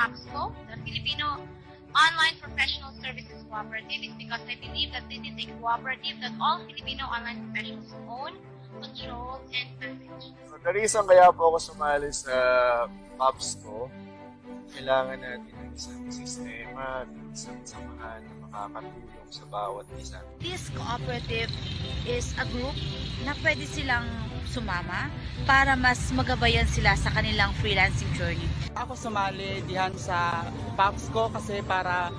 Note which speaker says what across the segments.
Speaker 1: FOPSCo, the Filipino Online Professional Services Cooperative, is because I believe that this is a cooperative that all Filipino online professionals own, control, and manage.
Speaker 2: So, the reason kaya po ako sumali sa FOPSCo, kailangan natin ng isang sistema at isang samahan na makakatulong sa bawat isa.
Speaker 3: This cooperative is a group na pwede silang sumama para mas magabayan sila sa kanilang freelancing journey.
Speaker 4: Ako sumali dihan sa FOPSCo kasi para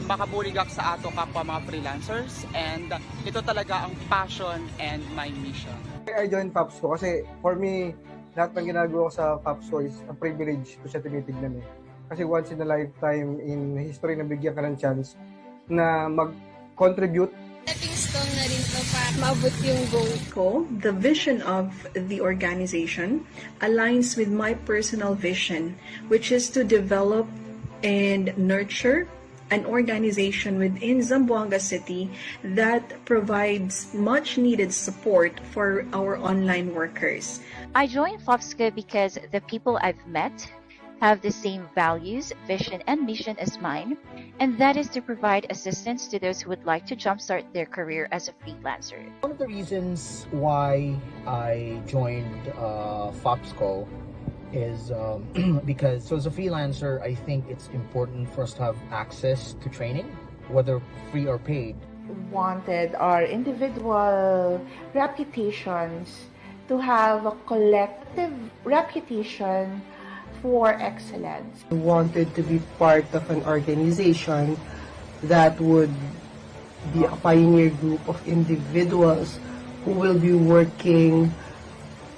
Speaker 4: makabuligak sa ato kapwa mga freelancers, and ito talaga ang passion and my mission.
Speaker 5: I joined FOPSCo kasi for me, lahat ng ginagawa ko sa FOPSCo is a privilege ko siya tinitignan eh. Kasi once in a lifetime in history na bigyan ka ng chance na mag-contribute.
Speaker 6: Stepping stone na rin to para maabot yung goal ko.
Speaker 7: The vision of the organization aligns with my personal vision, which is to develop and nurture an organization within Zamboanga City that provides much needed support for our online workers.
Speaker 8: I joined FOPSCo because the people I've met have the same values, vision, and mission as mine, and that is to provide assistance to those who would like to jumpstart their career as a freelancer.
Speaker 9: One of the reasons why I joined FOPSCo is because as a freelancer, I think it's important for us to have access to training, whether free or paid.
Speaker 10: Wanted our individual reputations to have a collective reputation for excellence.
Speaker 11: I wanted to be part of an organization that would be a pioneer group of individuals who will be working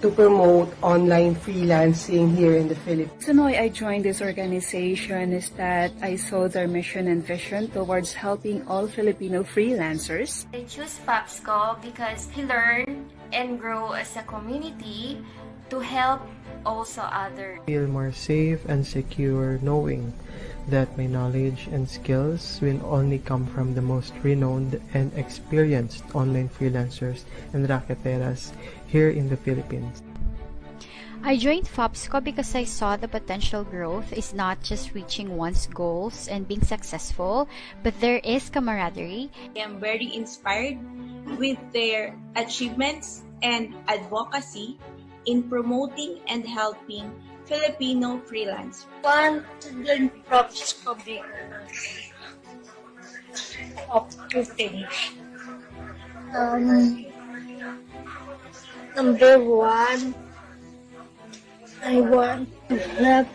Speaker 11: to promote online freelancing here in the Philippines.
Speaker 12: The reason why I joined this organization is that I saw their mission and vision towards helping all Filipino freelancers.
Speaker 13: I choose FOPSCo because we learn and grow as a community to help also others.
Speaker 11: I feel more safe and secure knowing that my knowledge and skills will only come from the most renowned and experienced online freelancers and raketeras here in the Philippines.
Speaker 14: I joined FOPSCo because I saw the potential growth is not just reaching one's goals and being successful, but there is camaraderie.
Speaker 15: I am very inspired with their achievements and advocacy in promoting and helping Filipino freelancers.
Speaker 6: Want to learn FOPSCo because of two things. Number one, I want to help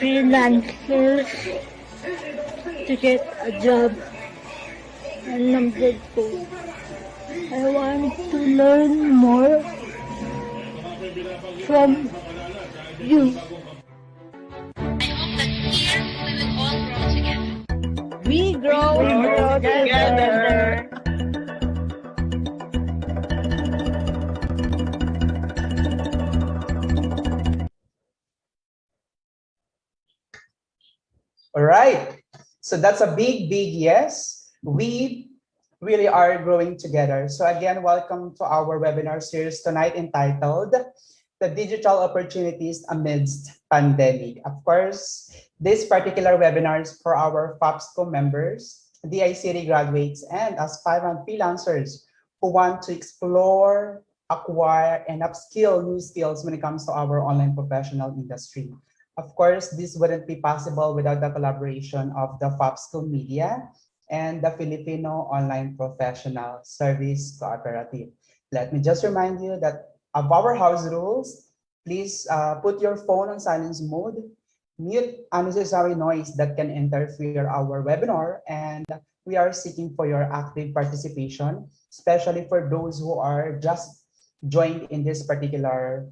Speaker 6: freelancers to get a job. And number two, I want to learn more from you.
Speaker 1: I hope that here we will all grow together.
Speaker 6: We grow together.
Speaker 16: All right. So that's a big yes. We really are growing together. So again, welcome to our webinar series tonight entitled The Digital Opportunities Amidst Pandemic. Of course, this particular webinar is for our FOPSCo members, DICT graduates, and aspirant freelancers who want to explore, acquire, and upskill new skills when it comes to our online professional industry. Of course, this wouldn't be possible without the collaboration of the FOPSCo Media and the Filipino Online Professional Service Cooperative. Let me just remind you that of our house rules, please put your phone on silence mode, mute unnecessary noise that can interfere our webinar, and we are seeking for your active participation, especially for those who are just joined in this particular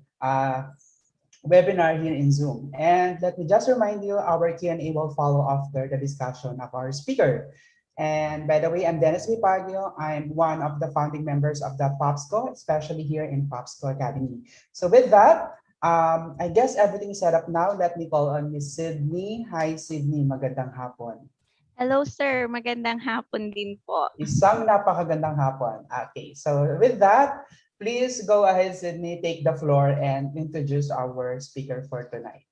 Speaker 16: webinar here in Zoom. And let me just remind you, our Q&A will follow after the discussion of our speaker. And by the way, I'm Dennis Vipagio. I'm one of the founding members of the FOPSCo, especially here in FOPSCo Academy. So with that, I guess everything is set up now. Let me call on Miss Sydney. Hi, Sydney. Magandang hapon.
Speaker 17: Hello, sir. Magandang hapon din po.
Speaker 16: Isang napakagandang hapon. Okay, so with that, please go ahead, Sydney, take the floor and introduce our speaker for tonight.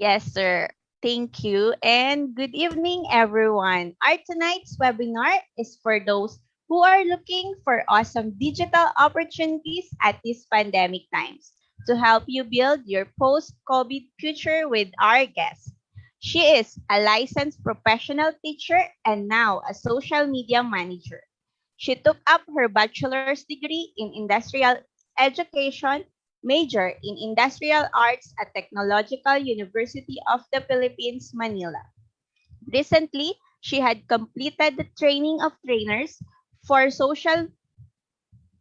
Speaker 17: Yes, sir. Thank you. And good evening, everyone. Our tonight's webinar is for those who are looking for awesome digital opportunities at these pandemic times to help you build your post-COVID future with our guest. She is a licensed professional teacher and now a social media manager. She took up her bachelor's degree in industrial education, major in industrial arts at Technological University of the Philippines, Manila. Recently, she had completed the training of trainers for social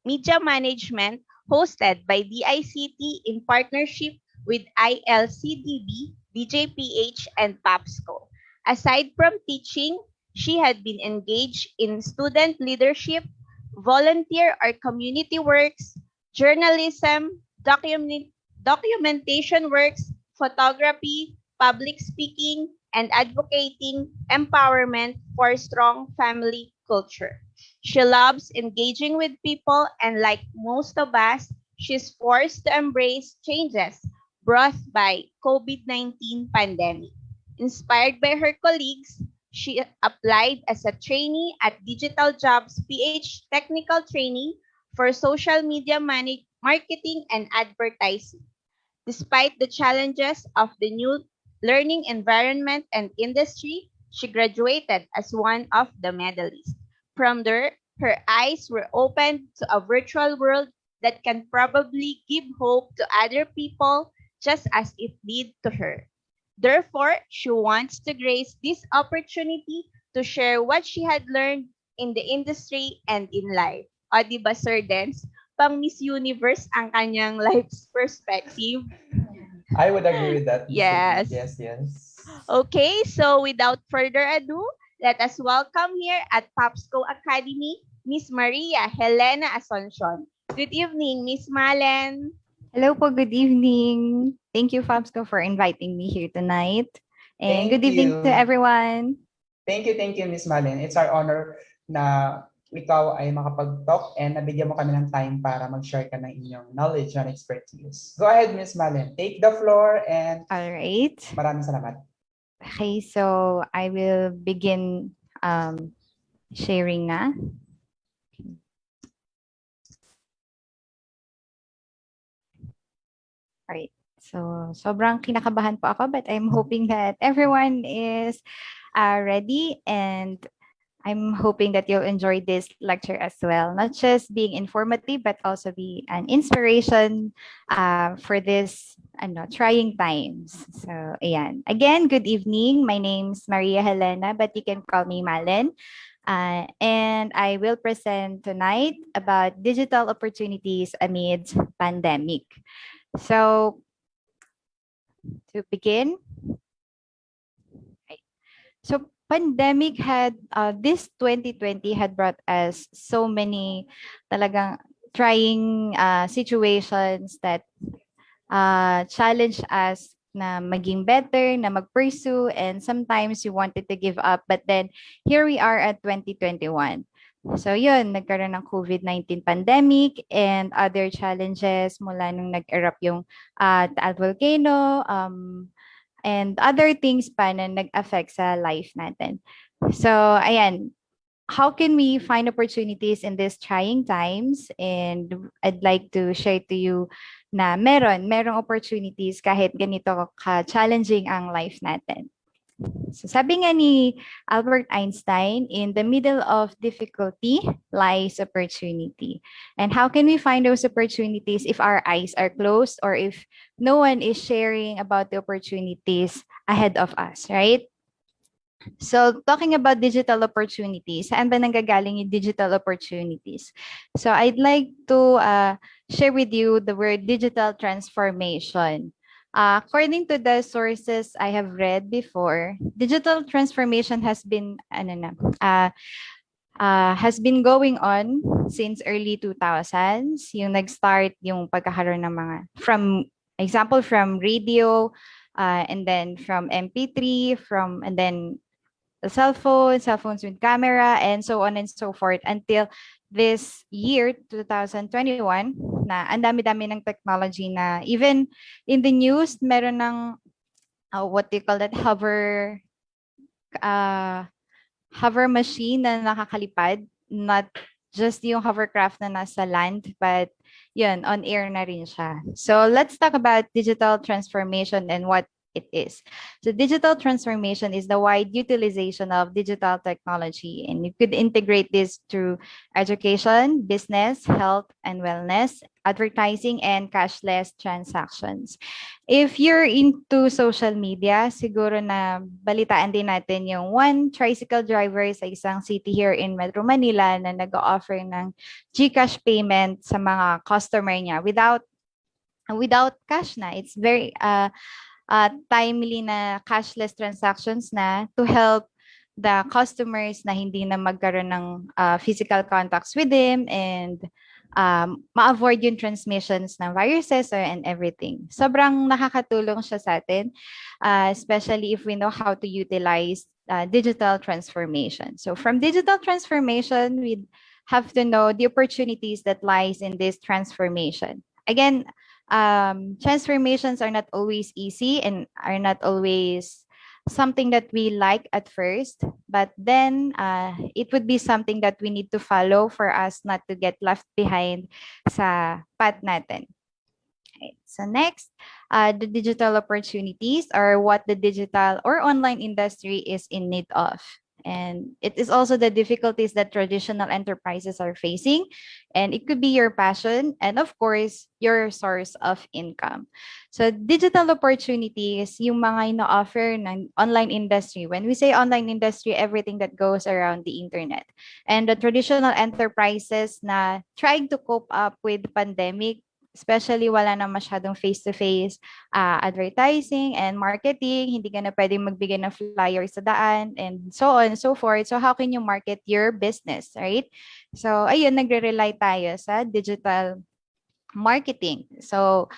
Speaker 17: media management hosted by DICT in partnership with ILCDB, DJPH, and FOPSCo. Aside from teaching, she had been engaged in student leadership, volunteer or community works, journalism, documentation works, photography, public speaking, and advocating empowerment for strong family culture. She loves engaging with people, and like most of us, she's forced to embrace changes brought by COVID-19 pandemic. Inspired by her colleagues, she applied as a trainee at Digital Jobs PH Technical Training for social media marketing and advertising. Despite the challenges of the new learning environment and industry, she graduated as one of the medalists. From there, her eyes were opened to a virtual world that can probably give hope to other people just as it did to her. Therefore, she wants to grace this opportunity to share what she had learned in the industry and in life. O, di ba, Sir Dens? Pang Miss Universe ang kanyang life's perspective.
Speaker 16: I would agree with that, Miss Ruby.
Speaker 17: Yes.
Speaker 16: Yes.
Speaker 17: Okay, so without further ado, let us welcome here at FOPSCo Academy, Miss Maria Helena Asuncion. Good evening, Miss Malen.
Speaker 18: Hello po, good evening. Thank you, FOPSCo, for inviting me here tonight. And
Speaker 16: Thank
Speaker 18: good evening to
Speaker 16: you.
Speaker 18: everyone.
Speaker 16: Thank you, Miss Malen. It's our honor na ikaw ay makapag-talk and nabigyan mo kami ng time para mag-share ka ng inyong knowledge and expertise. Go ahead, Miss Malen. Take the floor and
Speaker 18: All right.
Speaker 16: maraming salamat.
Speaker 18: Okay, so I will begin sharing na. Alright. So, sobrang kinakabahan po ako, but I'm hoping that everyone is ready, and I'm hoping that you'll enjoy this lecture as well. Not just being informative, but also be an inspiration for this trying times. So, ayan. Again, good evening. My name's Maria Helena, but you can call me Malen. And I will present tonight about digital opportunities amidst pandemic. So, to begin, so pandemic had this 2020 had brought us so many talagang trying situations that challenge us na maging better, na mag-pursue, and sometimes you wanted to give up, but then here we are at 2021. So yun, nagkaroon ng COVID-19 pandemic and other challenges mula nung nag-erupt yung Taal Volcano, and other things pa na nag-affect sa life natin. So, ayan, how can we find opportunities in these trying times? And I'd like to share to you na merong opportunities kahit ganito ka-challenging ang life natin. So sabi nga ni Albert Einstein, in the middle of difficulty lies opportunity. And how can we find those opportunities if our eyes are closed or if no one is sharing about the opportunities ahead of us, right? So talking about digital opportunities, saan ba nanggagaling yung digital opportunities? So I'd like to share with you the word digital transformation. According to the sources I have read before, digital transformation has been going on since early 2000s. Yung nag-start yung pagkakaroon ng mga from radio, and then from MP3, and then cell phones with camera, and so on and so forth until this year 2021 na ang dami-dami ng technology na even in the news meron ng what do you call that, uh, hover machine na nakakalipad, not just yung hovercraft na nasa land, but yun, on air na rin siya. So let's talk about digital transformation and what it is. So digital transformation is the wide utilization of digital technology, and you could integrate this through education, business, health and wellness, advertising, and cashless transactions. If you're into social media, siguro na balitaan din natin yung one tricycle driver sa isang city here in Metro Manila na nag-offer ng GCash payment sa mga customer niya without cash na. It's very timely na cashless transactions na to help the customers na hindi na magkaroon ng physical contacts with them, and ma-avoid yung transmissions ng viruses and everything. Sobrang nakakatulong siya sa atin, especially if we know how to utilize digital transformation. So from digital transformation, we have to know the opportunities that lies in this transformation. Again, transformations are not always easy and are not always something that we like at first, but then it would be something that we need to follow for us not to get left behind sa path natin. Okay. So next, the digital opportunities are what the digital or online industry is in need of. And it is also the difficulties that traditional enterprises are facing. And it could be your passion and, of course, your source of income. So digital opportunities, yung mga ino-offer ng online industry. When we say online industry, everything that goes around the internet. And the traditional enterprises na trying to cope up with the pandemic, especially wala na masyadong face-to-face advertising and marketing, hindi ka na pwedeng magbigay ng flyers sa daan, and so on and so forth. So how can you market your business, right? So ayun, nagre-rely tayo sa digital marketing. So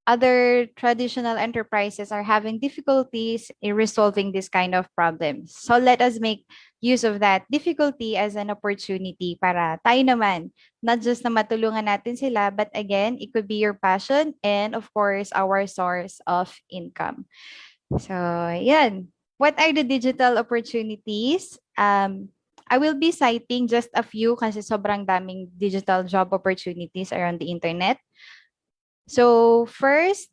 Speaker 18: other traditional enterprises are having difficulties in resolving this kind of problems. So let us make use of that difficulty as an opportunity para tayo naman, not just na matulungan natin sila, but again, it could be your passion and of course, our source of income. So, yan. What are the digital opportunities? I will be citing just a few kasi sobrang daming digital job opportunities around the internet. So first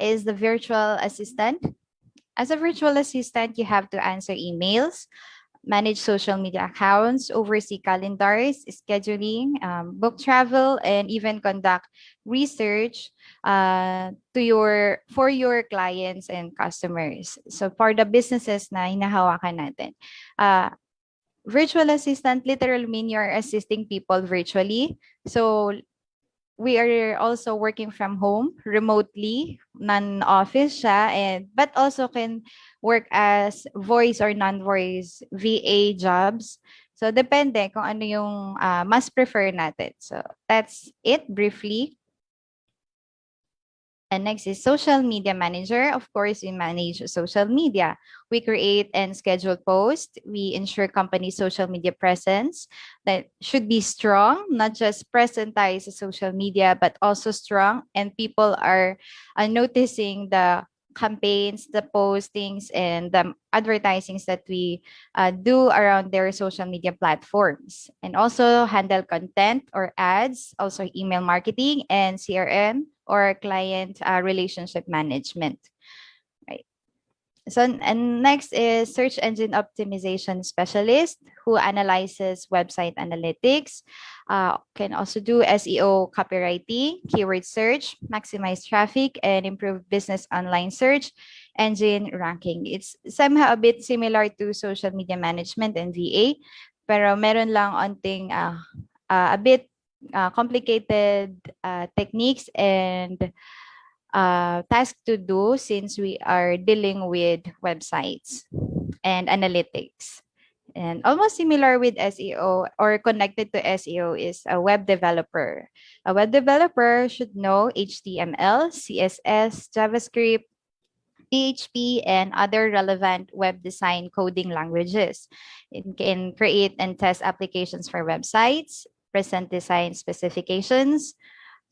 Speaker 18: is the virtual assistant. As a virtual assistant, you have to answer emails, manage social media accounts, oversee calendars, scheduling, book travel, and even conduct research for your clients and customers. So for the businesses na hinahawakan natin. Virtual assistant literally mean you're assisting people virtually. So we are also working from home remotely, non-office siya, but also can work as voice or non-voice VA jobs. So depende kung ano yung mas prefer natin. So that's it briefly. And next is social media manager. Of course, we manage social media. We create and schedule posts. We ensure company social media presence that should be strong, not just presentize social media, but also strong. And people are noticing the campaigns, the postings, and the advertisings that we do around their social media platforms. And also handle content or ads, also email marketing and CRM or client relationship management. Right. So, and next is search engine optimization specialist who analyzes website analytics, can also do SEO copywriting, keyword search, maximize traffic, and improve business online search engine ranking. It's somehow a bit similar to social media management and VA, pero meron lang onting a bit complicated techniques and task to do since we are dealing with websites and analytics. And almost similar with SEO or connected to SEO is a web developer. A web developer should know HTML, CSS, JavaScript, PHP, and other relevant web design coding languages. It can create and test applications for websites, present design specifications,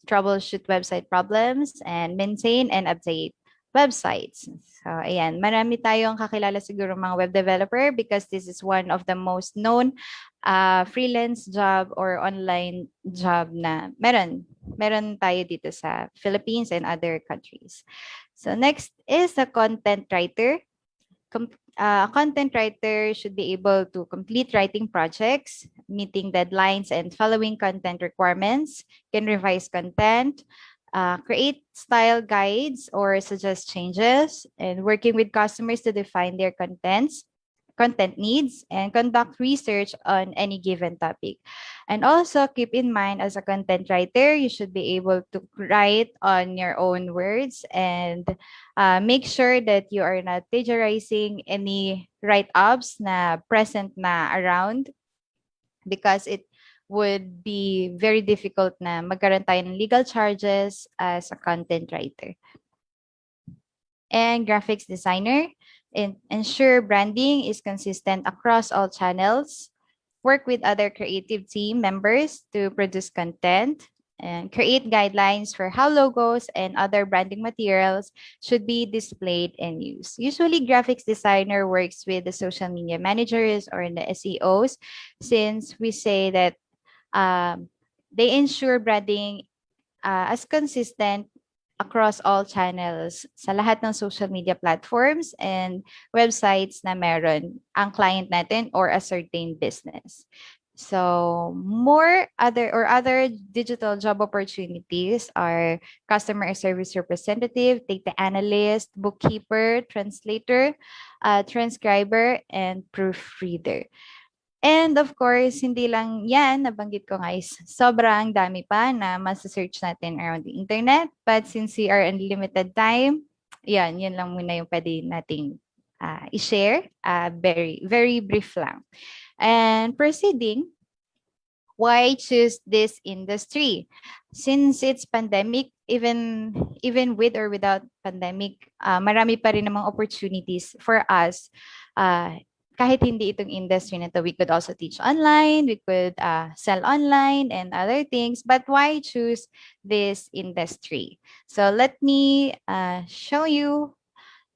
Speaker 18: troubleshoot website problems, and maintain and update websites. So, ayan, marami tayong kakilala siguro mga web developer because this is one of the most known freelance job or online job na meron tayo dito sa Philippines and other countries. So next is a content writer. A content writer should be able to complete writing projects, meeting deadlines, and following content requirements, can revise content, create style guides or suggest changes, and working with customers to define their content needs, and conduct research on any given topic. And also keep in mind, as a content writer, you should be able to write on your own words and make sure that you are not plagiarizing any write-ups na present na around, because it would be very difficult na magkaroon tayo ng legal charges as a content writer. And graphics designer, ensure branding is consistent across all channels, work with other creative team members to produce content, and create guidelines for how logos and other branding materials should be displayed and used. Usually, graphics designer works with the social media managers or the SEOs, since we say that they ensure branding as consistent across all channels sa lahat ng social media platforms and websites na meron ang client natin or a certain business. So other digital job opportunities are customer service representative, data analyst, bookkeeper, translator, transcriber, and proofreader. And of course, hindi lang yan, nabanggit ko guys, sobrang dami pa na masa-search natin around the internet. But since we are unlimited time, yan lang muna yung pwede nating i-share. Very, very brief lang. And proceeding, why choose this industry? Since it's pandemic, even with or without pandemic, marami pa rin namang opportunities for us. Kahit hindi itong industry na to, we could also teach online, we could sell online and other things. But why choose this industry? So let me show you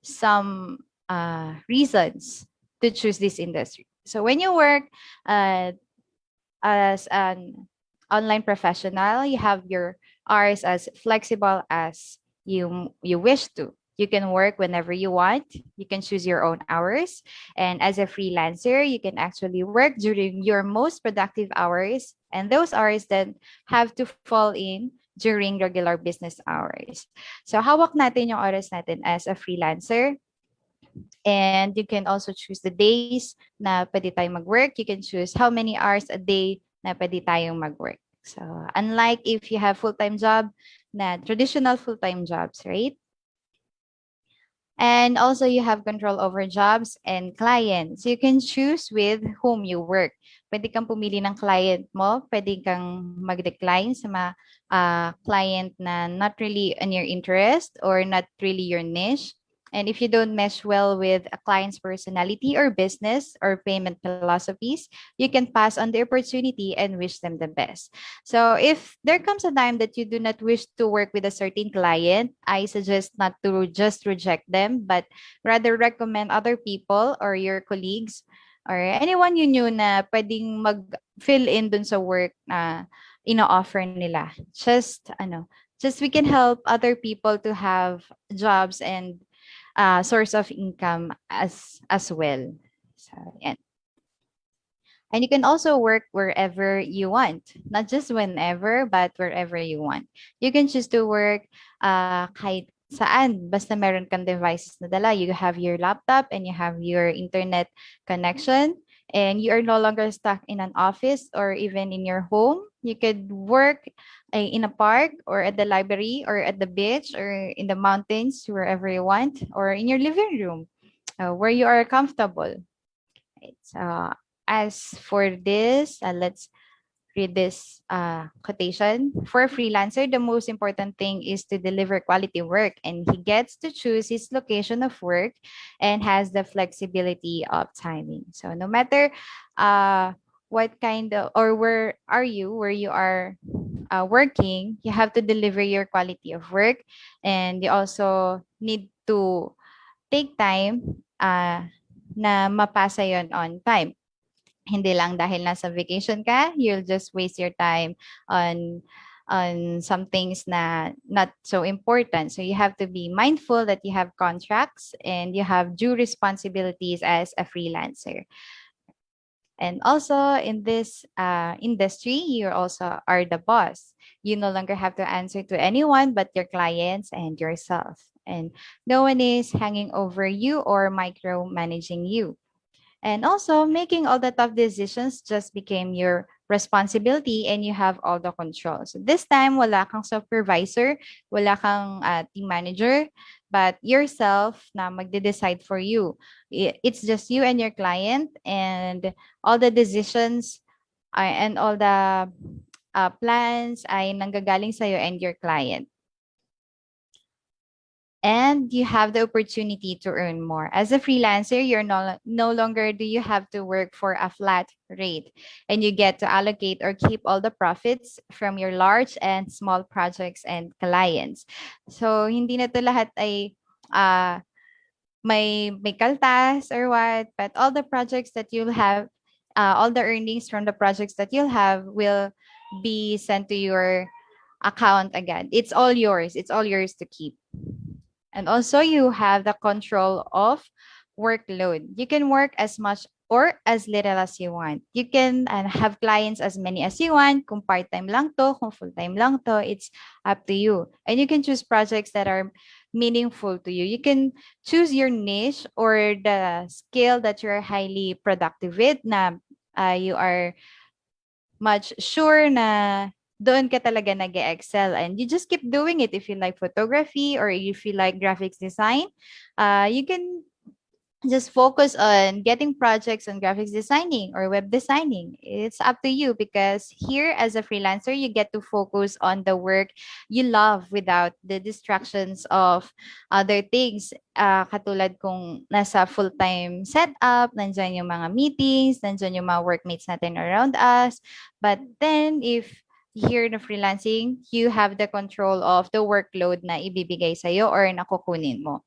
Speaker 18: some reasons to choose this industry. So when you work as an online professional, you have your hours as flexible as you wish to. You can work whenever you want. You can choose your own hours. And as a freelancer, you can actually work during your most productive hours. And those hours then have to fall in during regular business hours. So hawak natin yung oras natin as a freelancer. And you can also choose the days na pwede tayong mag-work. You can choose how many hours a day na pwede tayong mag-work. So unlike if you have full-time job, na traditional full-time jobs, right? And also you have control over jobs and clients. You can choose with whom you work. Pwede kang pumili ng client mo. Pwede kang mag-decline sa mga client na not really in your interest or not really your niche. And if you don't mesh well with a client's personality or business or payment philosophies, you can pass on the opportunity and wish them the best. So if there comes a time that you do not wish to work with a certain client, I suggest not to just reject them, but rather recommend other people or your colleagues or anyone you knew na pwedeng mag-fill in dun sa work na ino-offer nila. Just we can help other people to have jobs and source of income as well. So, yan. And you can also work wherever you want, not just whenever, but wherever you want. You can choose to work kahit saan, basta meron kang devices na dala. You have your laptop and you have your internet connection, and you are no longer stuck in an office or even in your home. You could work in a park or at the library or at the beach or in the mountains, wherever you want, or in your living room where you are comfortable. Right. So as for this, let's read this quotation. For a freelancer, the most important thing is to deliver quality work, and he gets to choose his location of work and has the flexibility of timing. So no matter what kind of or where you are working, you have to deliver your quality of work, and you also need to take time na mapasa yon on time. Hindi lang dahil nasa vacation ka, you'll just waste your time on some things na not so important. So you have to be mindful that you have contracts and you have due responsibilities as a freelancer. And also in this industry, you also are the boss. You no longer have to answer to anyone but your clients and yourself. And no one is hanging over you or micromanaging you. And also, making all the tough decisions just became your responsibility and you have all the control. So this time, wala kang supervisor, wala kang team manager, but yourself na magde-decide for you. It's just you and your client, and all the decisions and all the plans ay nanggagaling sa'yo and your client. And you have the opportunity to earn more. As a freelancer, you're no longer do you have to work for a flat rate, and you get to allocate or keep all the profits from your large and small projects and clients. So hindi na to lahat ay may kaltas or what, but all the projects that you'll have, all the earnings from the projects that you'll have will be sent to your account again. It's all yours. It's all yours to keep. And also you have the control of workload. You can work as much or as little as you want. You can have clients as many as you want. Kung part-time lang to, kung full-time lang to, it's up to you. And you can choose projects that are meaningful to you. You can choose your niche or the skill that you're highly productive with na you are much sure na doon ka talaga nag-excel, and you just keep doing it. If you like photography or if you like graphics design, you can just focus on getting projects on graphics designing or web designing. It's up to you, because here as a freelancer, you get to focus on the work you love without the distractions of other things. Katulad kung nasa full-time setup, nandyan yung mga meetings, nandyan yung mga workmates natin around us. But then if here na freelancing, you have the control of the workload na ibibigay sa'yo or nakukunin mo.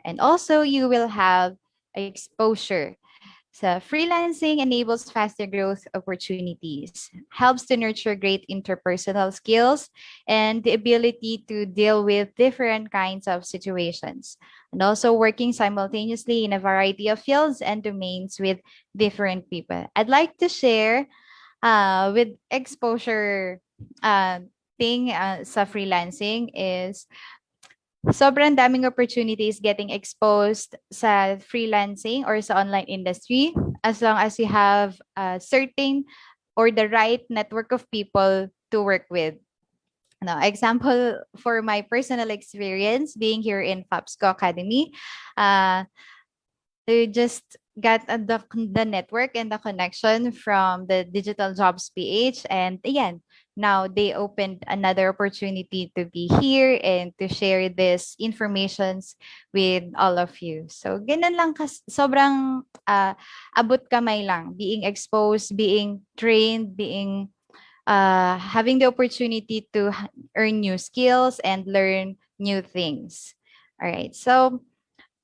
Speaker 18: And also, you will have exposure. So freelancing enables faster growth opportunities, helps to nurture great interpersonal skills, and the ability to deal with different kinds of situations. And also working simultaneously in a variety of fields and domains with different people. I'd like to share with exposure thing sa freelancing is sobrang daming opportunities getting exposed sa freelancing or sa online industry, as long as you have a certain or the right network of people to work with. Now, example for my personal experience being here in FOPSCo Academy, they just got the network and the connection from the Digital Jobs PH, and again, now they opened another opportunity to be here and to share this informations with all of you. So ganun lang, sobrang abot kamay lang, being exposed, being trained, being having the opportunity to earn new skills and learn new things. All right, so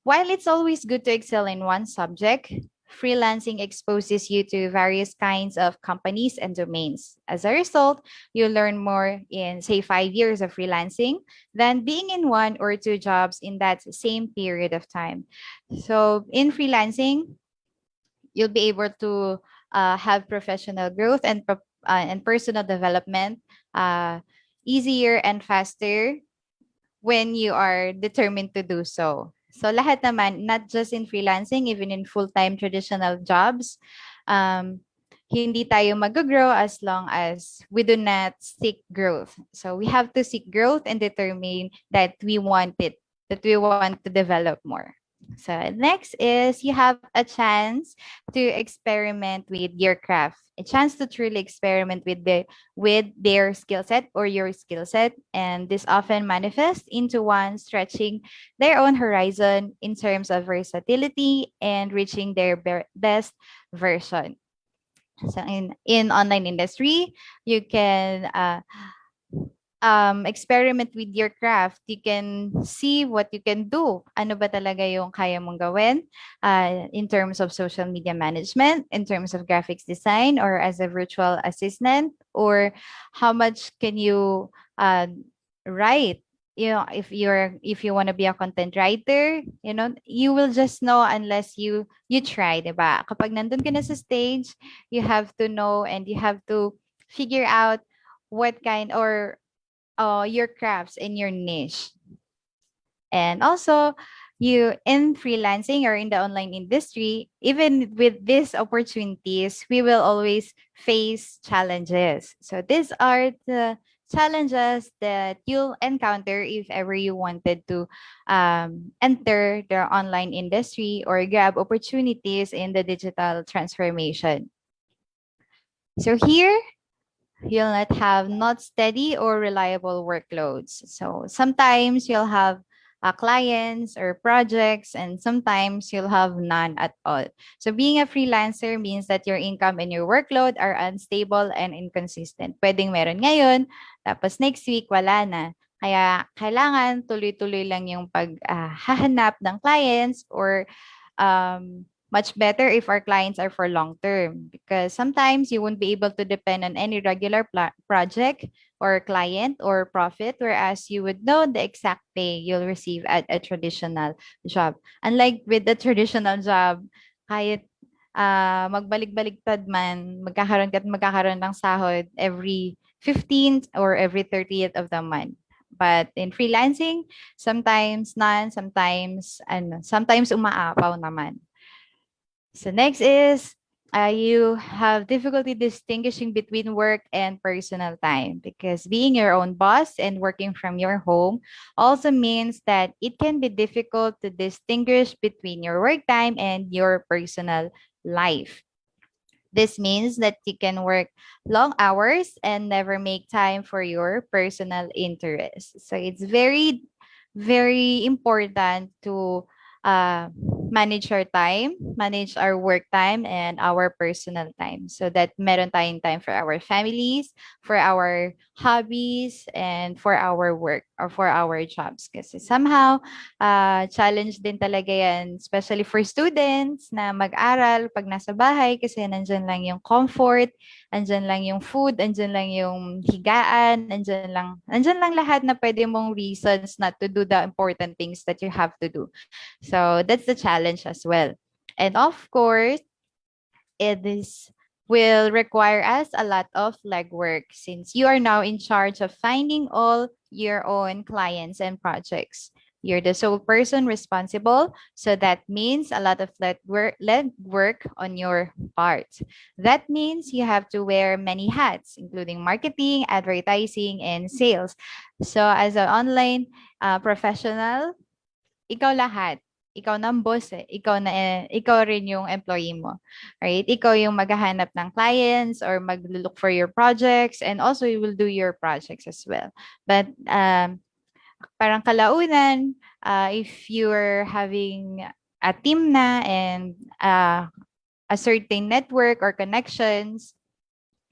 Speaker 18: while it's always good to excel in one subject, freelancing exposes you to various kinds of companies and domains. As a result, you learn more in, say, 5 years of freelancing than being in one or two jobs in that same period of time. So in freelancing, you'll be able to have professional growth and personal development easier and faster when you are determined to do so. So lahat naman, not just in freelancing, even in full-time traditional jobs, hindi tayo mag-grow as long as we do not seek growth. So we have to seek growth and determine that we want it, that we want to develop more. So next is you have a chance to experiment with your craft, a chance to truly experiment with their skill set or your skill set, and this often manifests into one stretching their own horizon in terms of versatility and reaching their best version. So in online industry, you can experiment with your craft. You can see what you can do. Ano ba talaga yung kaya mong gawin in terms of social media management, in terms of graphics design, or as a virtual assistant, or how much can you write. You know, if you want to be a content writer, you know, you will just know unless you try, diba? Kapag nandun ka na sa stage, you have to know and you have to figure out what kind or your crafts in your niche. And also, you in freelancing or in the online industry, even with these opportunities, we will always face challenges. So these are the challenges that you'll encounter if ever you wanted to enter the online industry or grab opportunities in the digital transformation. So here, you'll not have not steady or reliable workloads. So sometimes you'll have clients or projects, and sometimes you'll have none at all. So being a freelancer means that your income and your workload are unstable and inconsistent. Pwedeng meron ngayon, tapos next week wala na. Kaya kailangan tuloy-tuloy lang yung paghahanap ng clients, or much better if our clients are for long term, because sometimes you won't be able to depend on any regular project or client or profit, whereas you would know the exact pay you'll receive at a traditional job. Unlike with the traditional job, kahit magbalik-baliktad man, magkakaroon ng sahod every 15th or every 30th of the month. But in freelancing, sometimes none, sometimes umaapaw naman. So next is you have difficulty distinguishing between work and personal time, because being your own boss and working from your home also means that it can be difficult to distinguish between your work time and your personal life. This means that you can work long hours and never make time for your personal interests. So it's very, very important to manage our time, manage our work time and our personal time, so that meron tayong time for our families, for our hobbies, and for our work or for our jobs. Kasi somehow, challenge din talaga yan, especially for students na mag-aral pag nasa bahay, kasi nandyan lang yung comfort, andyan lang yung food, andyan lang yung higaan, andyan lang lahat na pwede mong reasons not to do the important things that you have to do. So that's the challenge as well. And of course, will require us a lot of legwork, since you are now in charge of finding all your own clients and projects. You're the sole person responsible, so that means a lot of legwork on your part. That means you have to wear many hats, including marketing, advertising, and sales. So as an online professional, ikaw lahat. Ikaw ng boss eh. Ikaw rin yung employee mo. Right? Ikaw yung maghahanap ng clients or mag-look for your projects, and also you will do your projects as well. But parang kalaunan, if you're having a team na and a certain network or connections,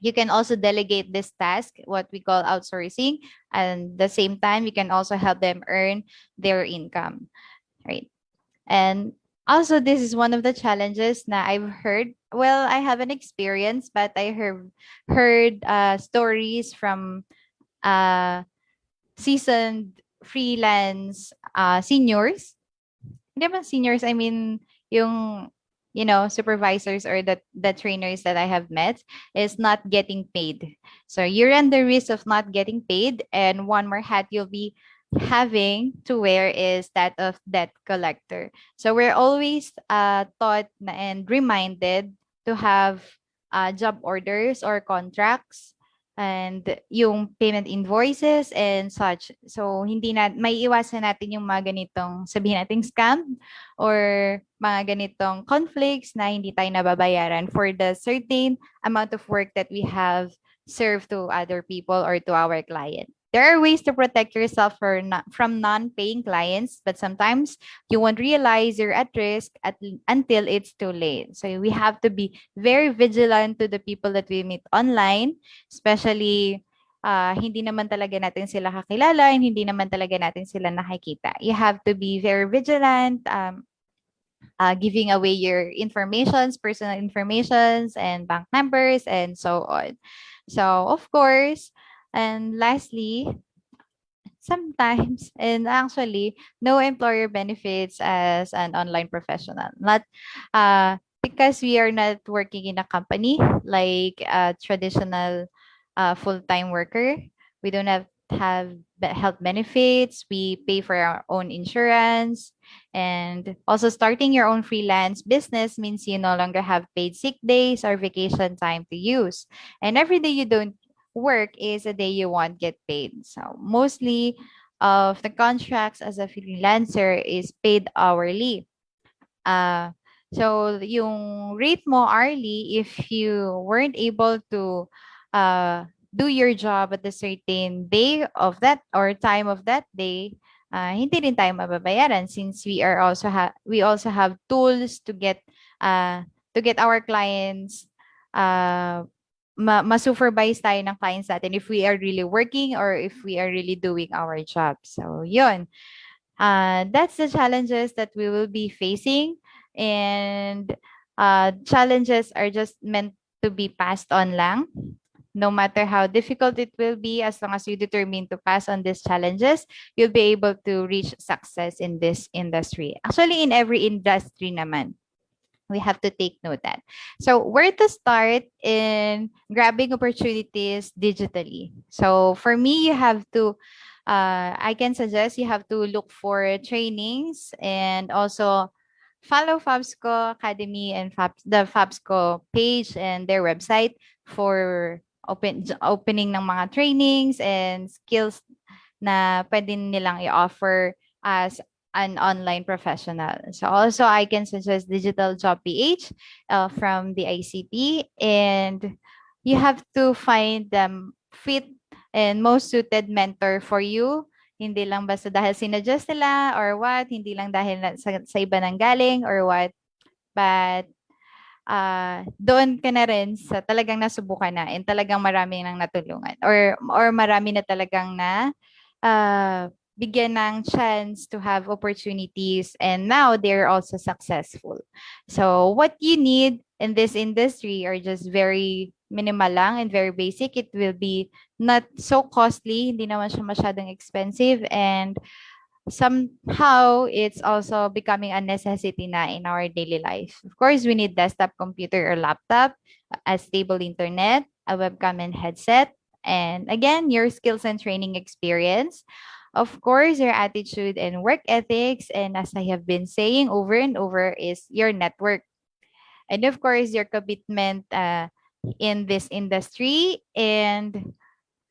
Speaker 18: you can also delegate this task, what we call outsourcing, and at the same time, you can also help them earn their income, right? And also, this is one of the challenges na I've heard. Well, I haven't experienced, but I heard stories from seasoned freelance seniors. Hindi ba seniors, I mean, yung supervisors or the trainers that I have met is not getting paid. So you run the risk of not getting paid, and one more hat you'll be having to wear is that of debt collector. So we're always taught and reminded to have job orders or contracts and yung payment invoices and such. So hindi may iwasan natin yung mga ganitong, sabihin nating scam or mga ganitong conflicts na hindi tayo nababayaran for the certain amount of work that we have served to other people or to our client. There are ways to protect yourself from non-paying clients, but sometimes you won't realize you're at risk until it's too late. So we have to be very vigilant to the people that we meet online, especially hindi naman talaga natin sila kakilala and hindi naman talaga natin sila nakikita. You have to be very vigilant, giving away your informations, personal informations, and bank numbers, and so on. So, of course, and lastly, sometimes, and actually, no employer benefits as an online professional. Not because we are not working in a company like a traditional full-time worker. We don't have health benefits. We pay for our own insurance. And also starting your own freelance business means you no longer have paid sick days or vacation time to use. And every day you don't work is a day you won't get paid. So mostly of the contracts as a freelancer is paid hourly. Uh, so yung rate mo hourly, if you weren't able to do your job at a certain day of that or time of that day, hindi rin tayo mababayaran since we also have tools to get our clients ma-supervise tayo ng clients natin if we are really working or if we are really doing our job. So, yun. That's the challenges that we will be facing. And challenges are just meant to be passed on lang. No matter how difficult it will be, as long as you determine to pass on these challenges, you'll be able to reach success in this industry. Actually, in every industry naman. We have to take note that. So where to start in grabbing opportunities digitally? So for me, you have to, I can suggest you have to look for trainings and also follow FOPSCo Academy and the FOPSCo page and their website for opening ng mga trainings and skills na pwede nilang i-offer as an online professional. So also I can suggest Digital Job PH from the ICT, and you have to find them fit and most suited mentor for you. Hindi lang basta dahil sinadjust nila or what, hindi lang dahil sa iba nang galing or what, but doon ka na rin sa talagang nasubukan na and talagang marami nang natulungan or marami na talagang na bigyan ng chance to have opportunities and now they're also successful. So what you need in this industry are just very minimal lang and very basic. It will be not so costly, hindi naman siya masyadong expensive, and somehow it's also becoming a necessity na in our daily life. Of course, we need desktop computer or laptop, a stable internet, a webcam and headset, and again, your skills and training experience. Of course, your attitude and work ethics, and as I have been saying over and over, is your network. And of course, your commitment in this industry. And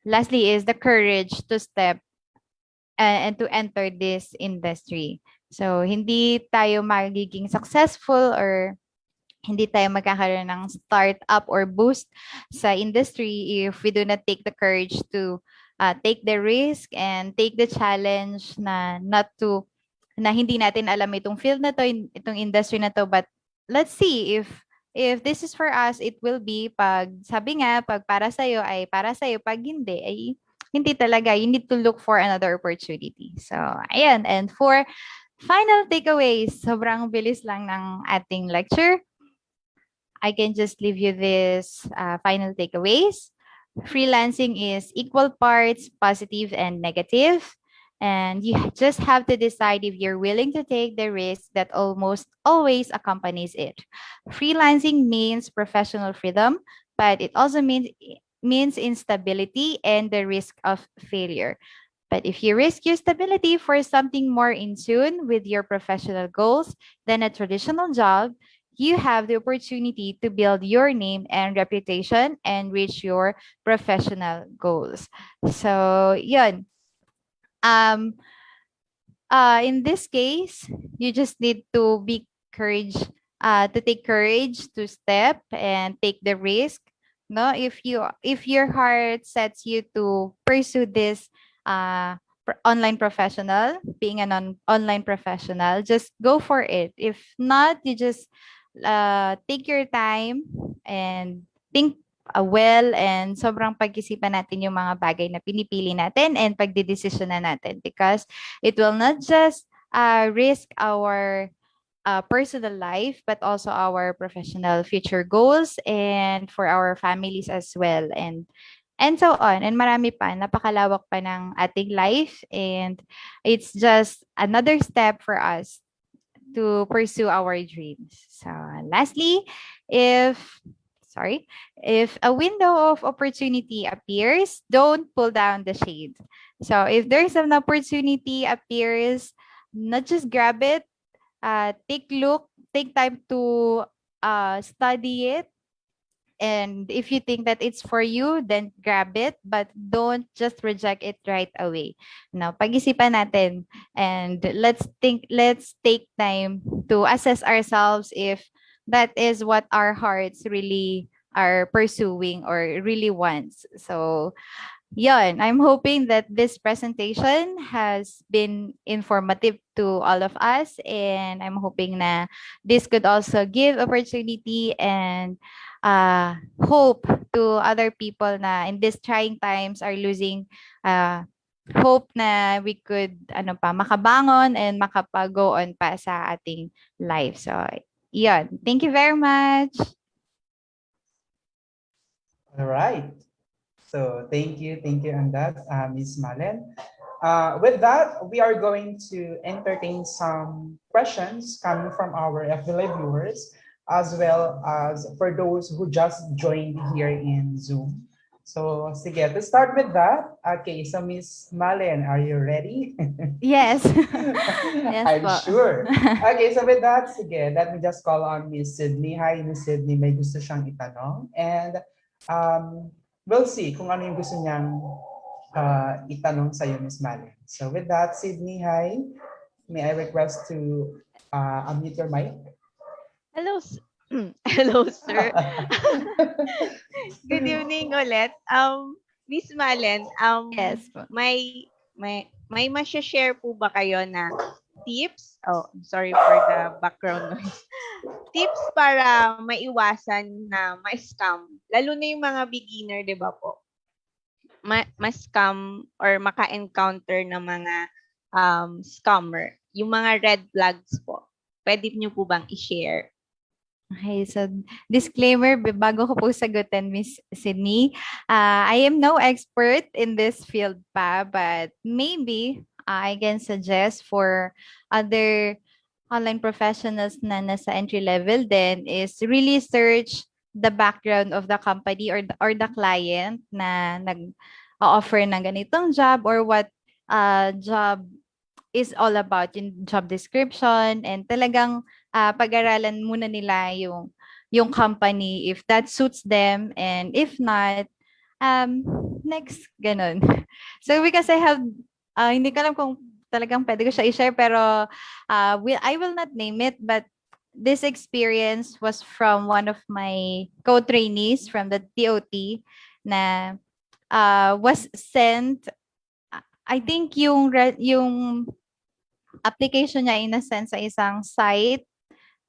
Speaker 18: lastly is the courage to step and to enter this industry. So, hindi tayo magiging successful or hindi tayo magkakaroon ng startup or boost sa industry if we do not take the courage to take the risk and take the challenge na hindi natin alam itong field na to, itong industry na to, but let's see if this is for us, it will be. Pag sabi nga, pag para sa'yo ay para sa'yo, pag hindi ay hindi talaga. You need to look for another opportunity. So, ayan. And for final takeaways, sobrang bilis lang ng ating lecture. I can just leave you this final takeaways. Freelancing is equal parts positive and negative. And you just have to decide if you're willing to take the risk that almost always accompanies it. Freelancing means professional freedom, but it also means instability and the risk of failure. But if you risk your stability for something more in tune with your professional goals than a traditional job, you have the opportunity to build your name and reputation and reach your professional goals. So, yun. In this case, you just need to be to take courage to step and take the risk. No, if your heart sets you to pursue this online professional, being an online professional, just go for it. If not, you just take your time and think well and sobrang pag-isipan natin yung mga bagay na pinipili natin and pagdidesisyon na natin because it will not just risk our personal life but also our professional future goals and for our families as well and so on and marami pa napakalawak pa ng ating life and it's just another step for us to pursue our dreams. So lastly, if sorry, if a window of opportunity appears, don't pull down the shade. So if there's an opportunity appears, not just grab it, take time to study it. And if you think that it's for you, then grab it, but don't just reject it right away. Now, pag-isipan natin and let's take time to assess ourselves if that is what our hearts really are pursuing or really wants. So, yun, I'm hoping that this presentation has been informative to all of us and I'm hoping na this could also give opportunity and hope to other people na in these trying times are losing hope na we could makabangon and makapag-go on pa sa ating life. So, yun. Thank you very much.
Speaker 16: All right. So thank you on that, Ms. Malen. With that, we are going to entertain some questions coming from our FB viewers, as well as for those who just joined here in Zoom. So, sige, to start with that, okay, so Ms. Malen, are you ready?
Speaker 18: Yes. Yes
Speaker 16: I'm
Speaker 18: po.
Speaker 16: sure. Okay, so with that, sige, let me just call on Ms. Sydney. Hi, Ms. Sydney, may gusto siyang itanong. And we'll see kung ano yung gusto niyang itanong sa'yo, Ms. Malen. So with that, Sydney, hi. May I request to unmute your mic?
Speaker 17: Hello, hello, sir. Good evening ulit. Miss Malen,
Speaker 18: yes po.
Speaker 17: may ma-share po ba kayo na tips? Oh, sorry for the background noise. Tips para maiwasan na ma-scam, lalo na yung mga beginner, 'di ba po? Ma-scam or maka-encounter ng mga scammer, yung mga red flags po. Pwede niyo po bang i-share?
Speaker 18: Okay, so disclaimer, bago ko po sagutin, Miss Sydney, I am no expert in this field pa, but maybe I can suggest for other online professionals na nasa entry level then is really search the background of the company or the client na nag-offer ng ganitong job or what job is all about yung job description and talagang pag-aralan muna nila yung company if that suits them and if not next ganun. So because I have hindi ko alam kung talagang pwede ko siya i-share pero I will not name it but this experience was from one of my co-trainees from the TOT na was sent I think yung application niya in a sense sa isang site,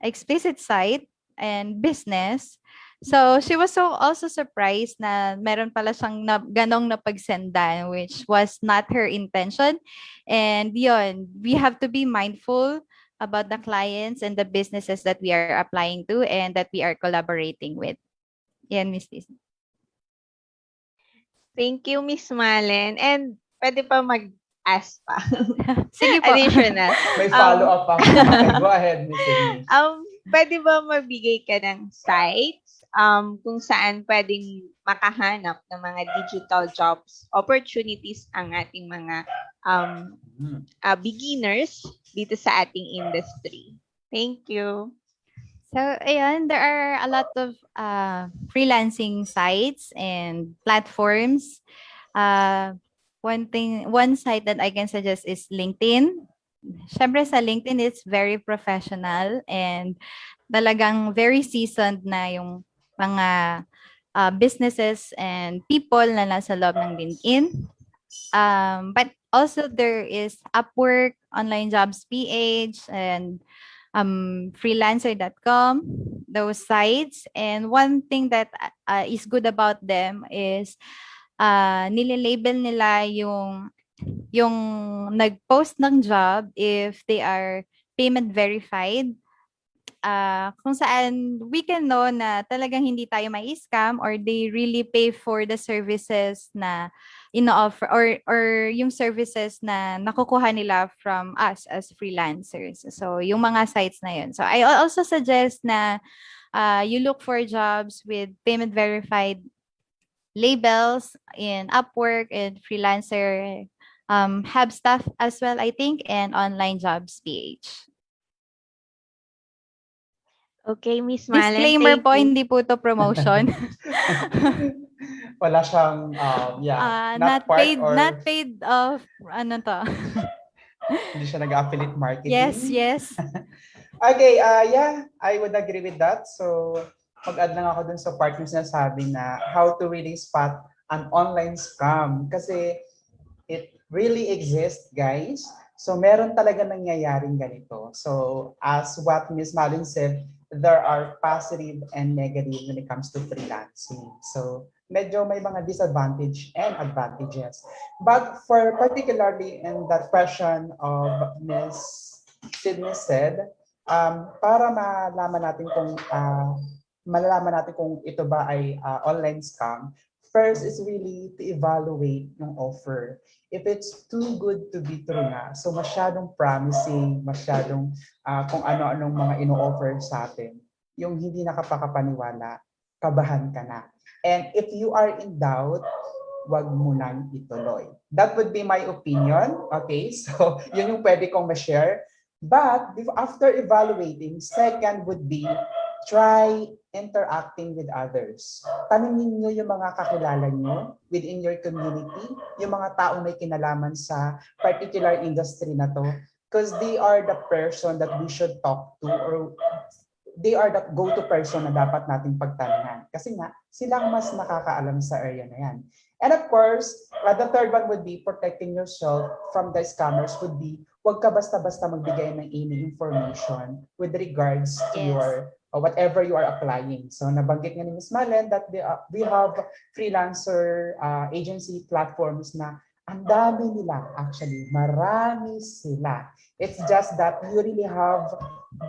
Speaker 18: explicit site and business. So she was also surprised na meron pala siyang ganong napagsendan which was not her intention. And yun, we have to be mindful about the clients and the businesses that we are applying to and that we are collaborating with. Yan, Miss Liz.
Speaker 17: Thank you, Miss Malen. And pwede pa mag-ask pa.
Speaker 18: Sige po.
Speaker 17: Additional.
Speaker 16: May follow-up pa. Okay, go ahead, Miss Sydney.
Speaker 17: Pwede ba magbigay ka ng sites kung saan pwedeng makahanap ng mga digital jobs opportunities ang ating mga beginners dito sa ating industry? Thank you.
Speaker 18: So, ayan, there are a lot of freelancing sites and platforms. One site that I can suggest is LinkedIn. Syempre sa LinkedIn, it's very professional and talagang very seasoned na yung mga businesses and people na nasa loob ng LinkedIn. But also there is Upwork, Online Jobs PH, and freelancer.com, those sites. And one thing that is good about them is nililabel nila yung nag-post ng job if they are payment verified, kung saan we can know na talagang hindi tayo may scam or they really pay for the services na ino-offer or yung services na nakukuha nila from us as freelancers. So, yung mga sites na yun. So, I also suggest na you look for jobs with payment verified labels in Upwork and Freelancer, Hub Stuff as well, I think, and Online Jobs PH.
Speaker 17: Okay, Miss Malen,
Speaker 18: Disclaimer
Speaker 17: thank
Speaker 18: po,
Speaker 17: you.
Speaker 18: hindi po to promotion.
Speaker 16: Wala siyang, not part
Speaker 18: paid,
Speaker 16: or
Speaker 18: not paid of, ano to?
Speaker 16: hindi siya nag-affiliate marketing.
Speaker 18: Yes.
Speaker 16: Okay, yeah, I would agree with that. So, mag-add lang ako dun sa part yung sinasabi na how to really spot an online scam. Kasi it really exists, guys. So, meron talaga nangyayaring ganito. So, as what Ms. Malin said, there are positive and negative when it comes to freelancing. So, medyo may mga disadvantage and advantages. But for particularly in that question of Ms. Sydney said, para malalaman natin kung ito ba ay online scam, first is really to evaluate yung offer. If it's too good to be true nga, so masyadong promising, masyadong kung ano-anong mga ino-offer sa atin, yung hindi nakapakapaniwala, kabahan ka na. And if you are in doubt, wag mo nang ituloy. That would be my opinion. Okay, so yun yung pwede kong ma-share. But after evaluating, second would be try interacting with others. Tanungin nyo yung mga kakilala nyo within your community, yung mga taong may kinalaman sa particular industry na to, because they are the person that we should talk to, or they are the go-to person na dapat nating pagtanungan. Kasi nga, silang mas nakakaalam sa area na yan. And of course, the third one would be protecting yourself from the scammers would be, huwag ka basta-basta magbigay ng any information with regards to your whatever you are applying. So nabanggit nga ni Ms. Malen that we have freelancer agency platforms na ang dami nila, actually, marami sila. It's just that you really have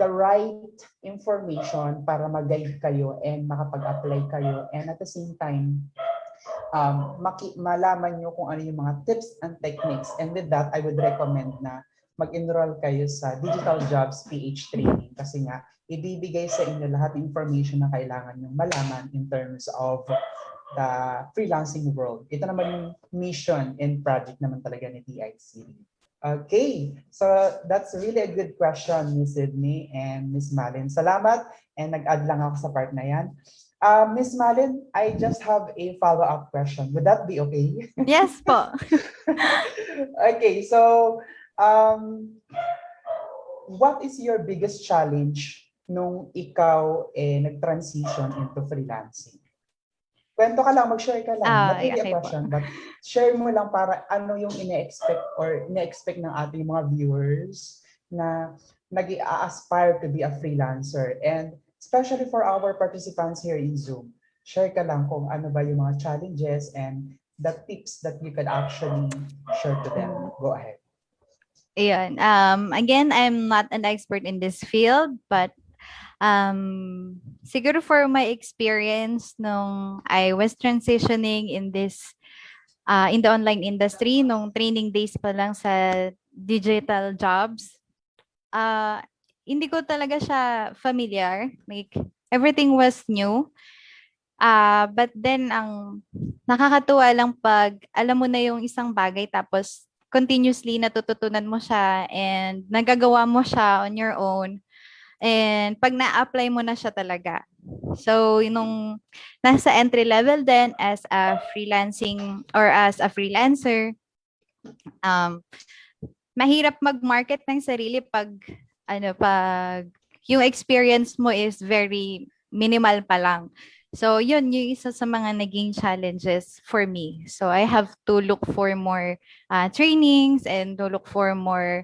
Speaker 16: the right information para mag-guide kayo and makapag-apply kayo, and at the same time, malaman nyo kung ano yung mga tips and techniques. And with that, I would recommend na mag-enroll kayo sa Digital Jobs PH training kasi nga, ibibigay sa inyo lahat ng information na kailangan nyo malaman in terms of the freelancing world. Ito naman yung mission and project naman talaga ni TIC. Okay, so that's really a good question, Ms. Sydney and Ms. Malen. Salamat, and nag-add lang ako sa part na yan. Ms. Malen, I just have a follow-up question. Would that be okay?
Speaker 18: Yes po.
Speaker 16: Okay, so what is your biggest challenge nung ikaw nag-transition into freelancing? Kwento ka lang, mag-share ka lang. Not really a question, but share mo lang para ano yung ine-expect ng ating mga viewers na nag-aspire to be a freelancer. And especially for our participants here in Zoom, share ka lang kung ano ba yung mga challenges and the tips that you could actually share to them. Go ahead.
Speaker 18: Ayan. Again, I'm not an expert in this field, but siguro for my experience nung I was transitioning in this in the online industry, nung training days pa lang sa digital jobs, hindi ko talaga siya familiar. Like, everything was new. But then, ang nakakatuwa lang pag alam mo na yung isang bagay tapos continuously natututunan mo siya and nagagawa mo siya on your own. And pag na-apply mo na siya talaga. So, nung nasa entry level din as a freelancing or as a freelancer, mahirap mag-market ng sarili pag yung experience mo is very minimal pa lang. So, yun, yung isa sa mga naging challenges for me. So, I have to look for more trainings and to look for more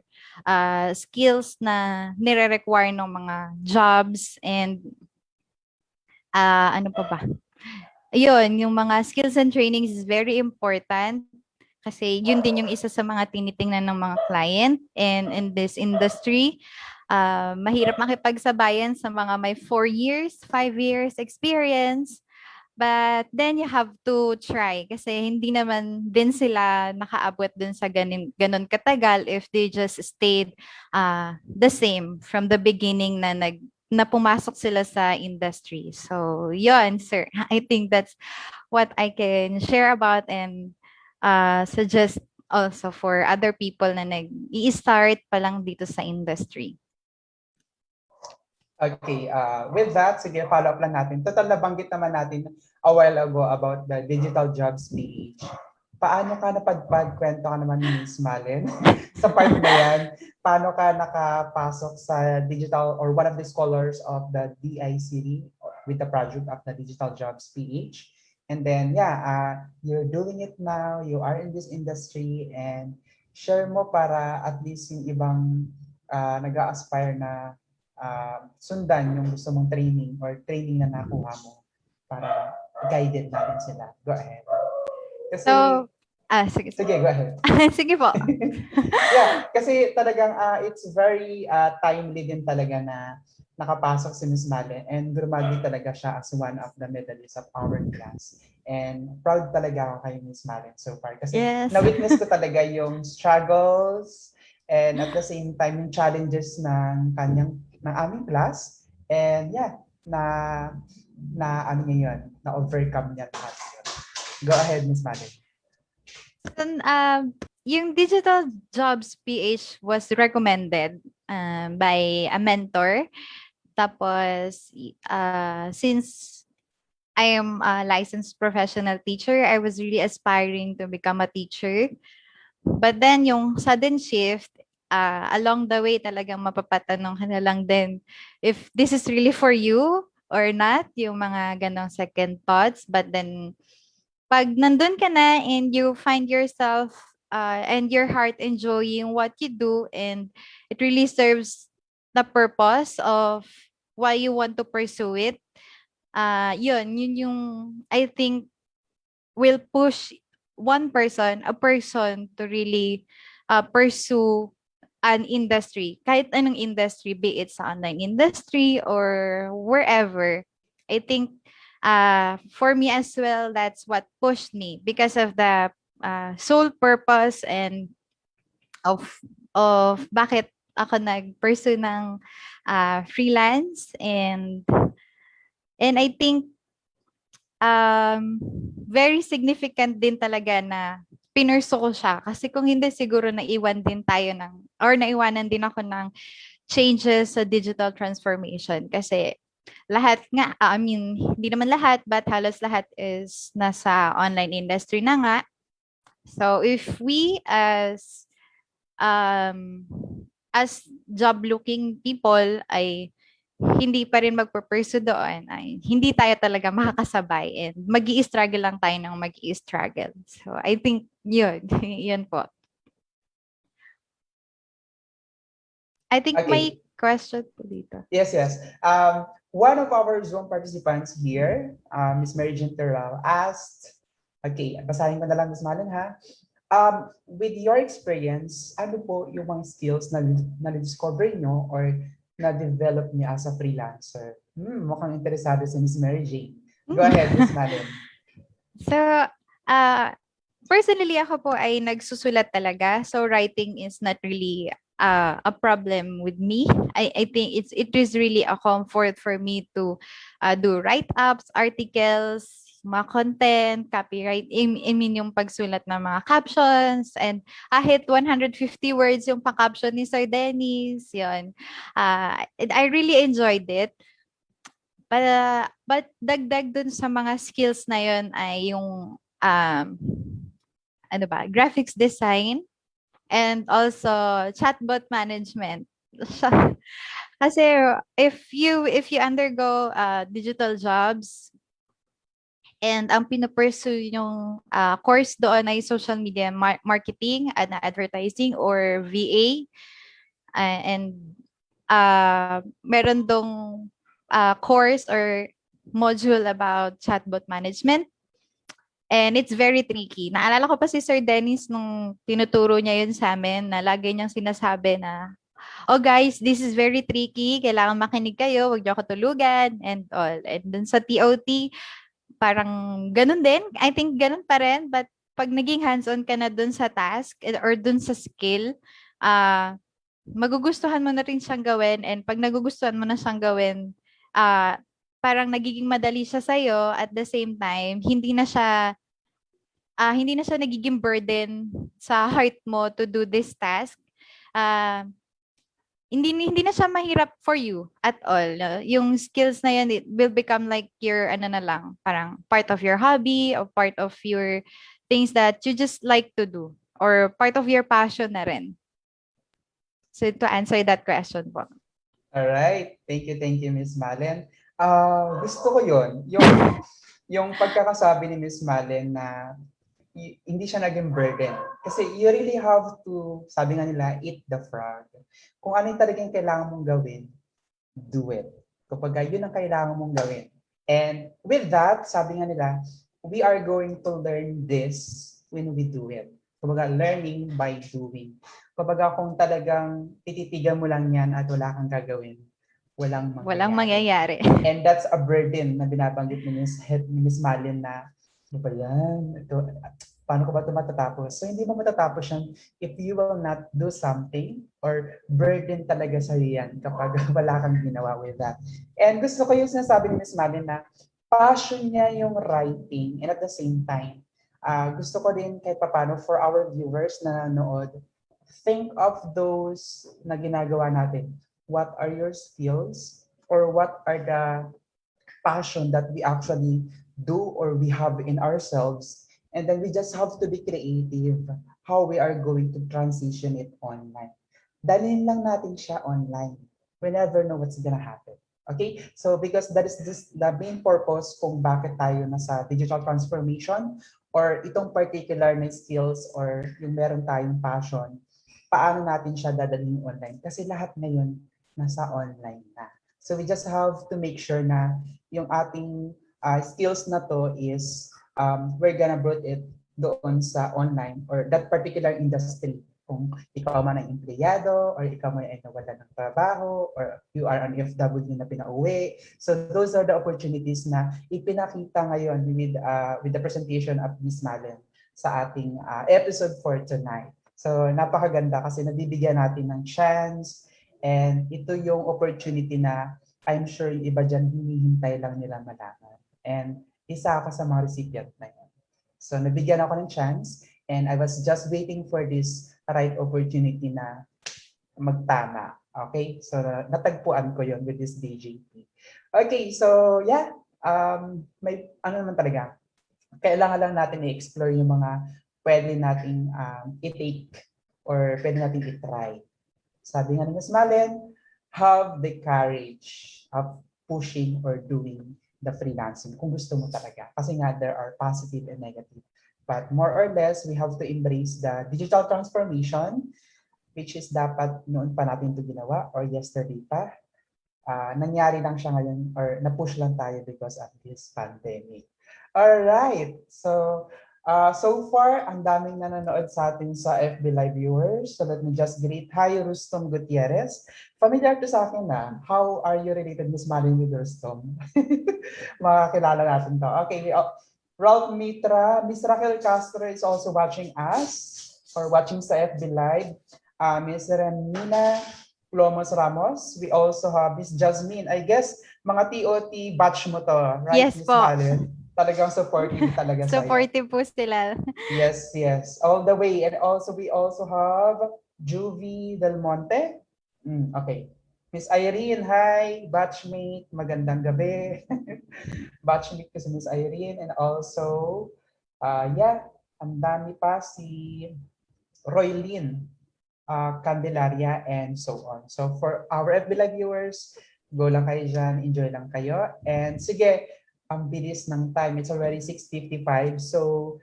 Speaker 18: skills na nire-require ng mga jobs and ano pa ba? Yun, yung mga skills and trainings is very important kasi yun din yung isa sa mga tinitingnan ng mga client and in this industry. Mahirap makipagsabayan sa mga may 4 years, 5 years experience. But then you have to try kasi hindi naman din sila nakaabot dun sa ganun katagal if they just stayed the same from the beginning na pumasok sila sa industry. So, yun, sir. I think that's what I can share about and suggest also for other people na nag-i-start pa lang dito sa industry.
Speaker 16: Okay, with that, sige, follow up lang natin. Total, nabanggit naman natin a while ago about the Digital Jobs PH. Paano ka napadpad? Kwento ka naman ni Ms. Malen sa part na yan. Paano ka nakapasok sa digital or one of the scholars of the DICD with the project of the Digital Jobs PH? And then, yeah, you're doing it now. You are in this industry and share mo para at least yung ibang nag-a-aspire na sundan yung gusto mong training or training na nakuha mo para guided natin sila. Go ahead. Kasi,
Speaker 18: sige.
Speaker 16: Sige, go ahead.
Speaker 18: Sige po.
Speaker 16: Yeah, kasi talagang it's very timely din talaga na nakapasok si Ms. Malen and gumagi talaga siya as one of the medalists of our class. And proud talaga ako kay Ms. Malen so far kasi na-witness ko talaga yung struggles and at the same time yung challenges ng aming class. And yeah, na ano ngayon, na overcome niya lahat. Go ahead, Ms. Malen.
Speaker 18: Yung Digital Jobs PH was recommended by a mentor. Tapos, since I am a licensed professional teacher, I was really aspiring to become a teacher. But then, yung sudden shift, along the way, talagang mapapatanong ka na lang din if this is really for you or not, yung mga ganong second thoughts. But then, pag nandun ka na and you find yourself and your heart enjoying what you do and it really serves the purpose of why you want to pursue it, yun yung I think will push a person to really pursue an industry, kahit anong industry, be it sa online industry or wherever. I think for me as well, that's what pushed me because of the sole purpose and of bakit ako nag-pursue ng freelance and I think very significant din talaga na pinurso ko siya kasi kung hindi siguro naiwanan din ako ng changes sa digital transformation kasi lahat nga, hindi naman lahat, but halos lahat is nasa online industry na nga. So if we as job-looking people ay hindi pa rin magpupursue doon, ay hindi tayo talaga makakasabay and mag-i-struggle lang tayo ng mag-i-struggle. So I think yun po. I think may question po dito.
Speaker 16: Yes. One of our Zoom participants here, Ms. Mary Jean Terrell, asked, okay, basahin ko na lang, Ms. Malen, ha? With your experience, ano po yung mga skills na na-discover nyo or na-develop niyo as a freelancer? Mukhang interesado si Ms. Mary Jane. Go ahead, Ms. Malen.
Speaker 18: So, personally, ako po ay nagsusulat talaga. So, writing is not really a problem with me. I think it is really a comfort for me to do write-ups, articles, mga content, copyright, I mean yung pagsulat ng mga captions, and kahit 150 words yung pa-caption ni Sir Dennis, yun. I really enjoyed it. But dagdag dun sa mga skills na yun ay yung graphics design and also chatbot management. Kasi if you undergo digital jobs, And ang pinupursue yung course doon ay social media marketing and advertising or VA. And meron dong course or module about chatbot management. And it's very tricky. Naalala ko pa si Sir Dennis nung tinuturo niya yun sa amin na lagi niyang sinasabi na, oh guys, this is very tricky. Kailangan makinig kayo. Huwag niyo ako tulugan and all. And dun sa TOT, parang ganun din. I think ganun pa rin. But pag naging hands-on ka na dun sa task or dun sa skill, magugustuhan mo na rin siyang gawin. And pag nagugustuhan mo na siyang gawin, parang nagiging madali siya sa'yo. At the same time, hindi na siya nagiging burden sa heart mo to do this task. Hindi na siya mahirap for you at all. Yung skills na yan, it will become like your, ano na lang, parang part of your hobby or part of your things that you just like to do or part of your passion na rin. So to answer that question po.
Speaker 16: Alright. Thank you, Miss Malen. Gusto ko yun. Yung pagkakasabi ni Miss Malen na hindi siya naging burden. Kasi you really have to, sabi nga nila, eat the frog. Kung ano yung talagang kailangan mong gawin, do it. Kapag yun ang kailangan mong gawin. And with that, sabi nga nila, we are going to learn this when we do it. Kumbaga, learning by doing. Kumbaga, kung talagang tititigan mo lang yan at wala kang gagawin, walang
Speaker 18: mangyayari.
Speaker 16: And that's a burden na binabanggit ni Miss Malen na, ano ba yan? Paano ko ba ito matatapos? So, hindi mo matatapos yan if you will not do something or burden talaga sa yan kapag wala kang ginawa with that. And gusto ko yung sinasabi ni Miss Malen na passion niya yung writing and at the same time, gusto ko din kahit papano for our viewers na nanood, think of those na ginagawa natin. What are your skills or what are the passion that we actually do or we have in ourselves, and then we just have to be creative how we are going to transition it online. Dalhin lang natin siya online. We never know what's gonna happen. Okay? So because that is the main purpose kung bakit tayo nasa digital transformation or itong particular na skills or yung meron tayong passion, paano natin siya dadalhin online? Kasi lahat ngayon nasa online na. So we just have to make sure na yung ating skills na to is we're gonna put it doon sa online or that particular industry. Kung ikaw man ay empleyado or ikaw man ay nawala ng trabaho or you are an FW na pinauwi. So those are the opportunities na ipinakita ngayon with the presentation of Ms. Malen sa ating episode for tonight. So napakaganda kasi nabibigyan natin ng chance and ito yung opportunity na I'm sure yung iba dyan hinihintay lang nila malaman. And isa ako sa mga recipient na yun. So nabigyan ako ng chance and I was just waiting for this right opportunity na magtama. Okay? So natagpuan ko yun with this DJP. Okay, so yeah, may ano naman talaga. Kailangan lang natin i-explore yung mga pwede nating i-take or pwede nating i-try. Sabi nga ni Ms. Malen, have the courage of pushing or doing the freelancing kung gusto mo talaga. Kasi nga, there are positive and negative. But more or less, we have to embrace the digital transformation, which is dapat noon pa natin ito ginawa or yesterday pa. Nangyari lang siya ngayon or na-push lang tayo because of this pandemic. Alright, so so far, ang daming nanonood sa atin sa FB Live viewers. So let me just greet. Hi, Rustom Gutierrez. Familiar to sa akin na. How are you related, Miss Malen, with Rustom? Makakilala natin to. Okay, Ralph Mitra. Miss Raquel Castro is also watching us or watching sa FB Live. Miss Remina Plomos Ramos. We also have Miss Jasmine. I guess, mga TOT batch mo to, right,
Speaker 18: Yes
Speaker 16: Miss
Speaker 18: po.
Speaker 16: Malen? Talagang supportive talaga sa'yo.
Speaker 18: Supportive po sila.
Speaker 16: Yes, yes. All the way. And also, we also have Juvie Del Monte. Okay. Miss Irene, hi. Batchmate, magandang gabi. Batchmate ko si Miss Irene. And also, yeah, ang dami pa si Roylene Candelaria and so on. So for our FB Live viewers, go lang kayo dyan, enjoy lang kayo. And sige, Ang bilis ng time. It's already 6:55. So,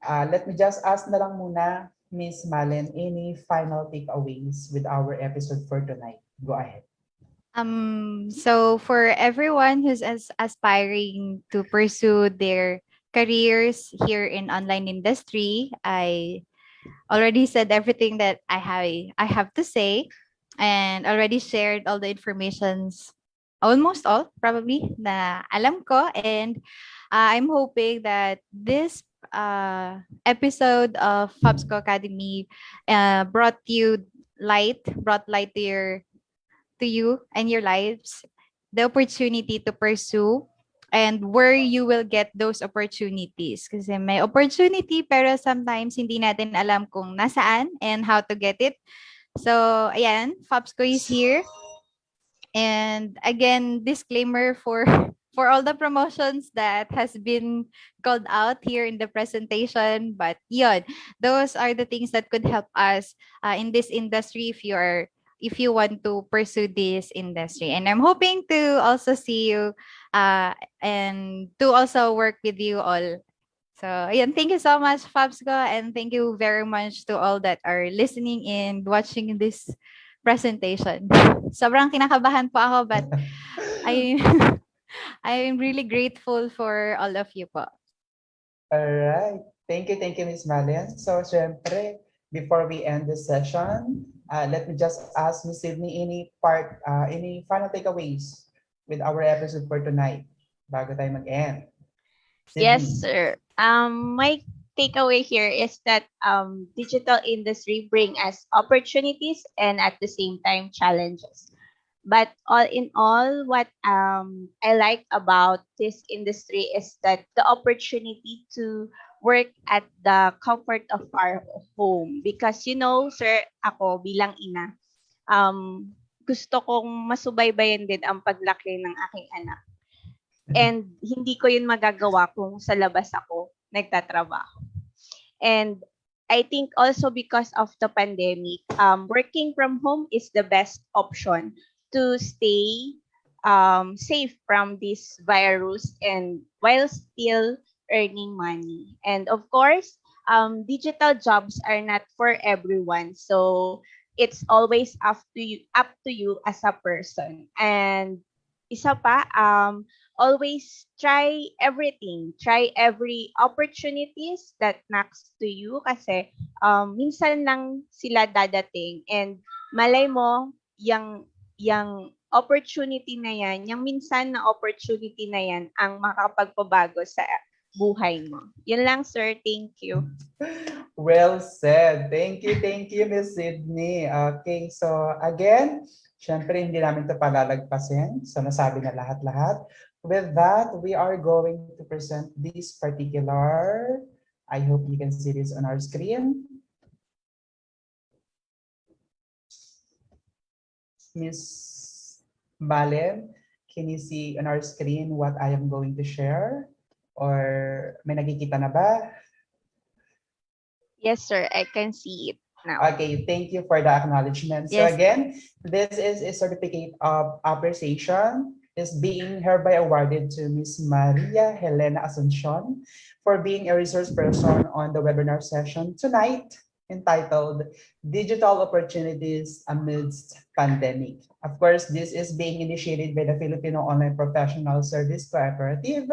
Speaker 16: let me just ask na lang muna, Miss Malen, any final takeaways with our episode for tonight? Go ahead.
Speaker 18: So for everyone who's aspiring to pursue their careers here in online industry, I already said everything that I have to say, and already shared all the informations, almost all probably, na alam ko. And I'm hoping that this episode of FOPSCo Academy brought light to you and your lives, the opportunity to pursue and where you will get those opportunities. Kasi may opportunity pero sometimes hindi natin alam kung nasaan and how to get it. So, ayan, FOPSCo is here. And again, disclaimer for for all the promotions that has been called out here in the presentation. But yun, those are the things that could help us in this industry if you want to pursue this industry. And I'm hoping to also see you and to also work with you all. So, ayan, thank you so much, FOPSCo, and thank you very much to all that are listening and watching this presentation. Sobrang kinakabahan po ako, but I I'm really grateful for all of you po.
Speaker 16: Alright. Thank you, Miss Malen. So, syempre, before we end the session, let me just ask Miss Sydney any final takeaways with our episode for tonight bago tayo mag-end.
Speaker 17: Yes,
Speaker 16: Sydney.
Speaker 17: sir. My takeaway here is that digital industry bring us opportunities and at the same time challenges. But all in all, what I like about this industry is that the opportunity to work at the comfort of our home. Because sir, ako bilang ina, gusto kong masubaybayan din ang paglaki ng aking anak. And hindi ko yun magagawa kung sa labas ako nagtatrabaho. And I think also because of the pandemic, working from home is the best option to stay safe from this virus and while still earning money. And of course, digital jobs are not for everyone. So it's always up to you as a person. And isa pa, always try everything. Try every opportunities that knocks to you kasi minsan lang sila dadating and malay mo yung opportunity na yan, yung minsan na opportunity na yan ang makapagpabago sa buhay mo. Yun lang, sir. Thank you.
Speaker 16: Well said. Thank you, Miss Sydney. Okay, so again, syempre hindi namin ito palalagpasin. So nasabi na lahat-lahat. With that, we are going to present this particular, I hope you can see this on our screen. Miss Malen, can you see on our screen what I am going to share? Or may nakikita na ba?
Speaker 17: Yes, sir. I can see it now.
Speaker 16: Okay, thank you for the acknowledgement. So
Speaker 17: Yes.
Speaker 16: again, this is a certificate of appreciation is being hereby awarded to Miss Maria Helena Asuncion for being a resource person on the webinar session tonight entitled Digital Opportunities Amidst Pandemic. Of course, this is being initiated by the Filipino Online Professional Service Cooperative,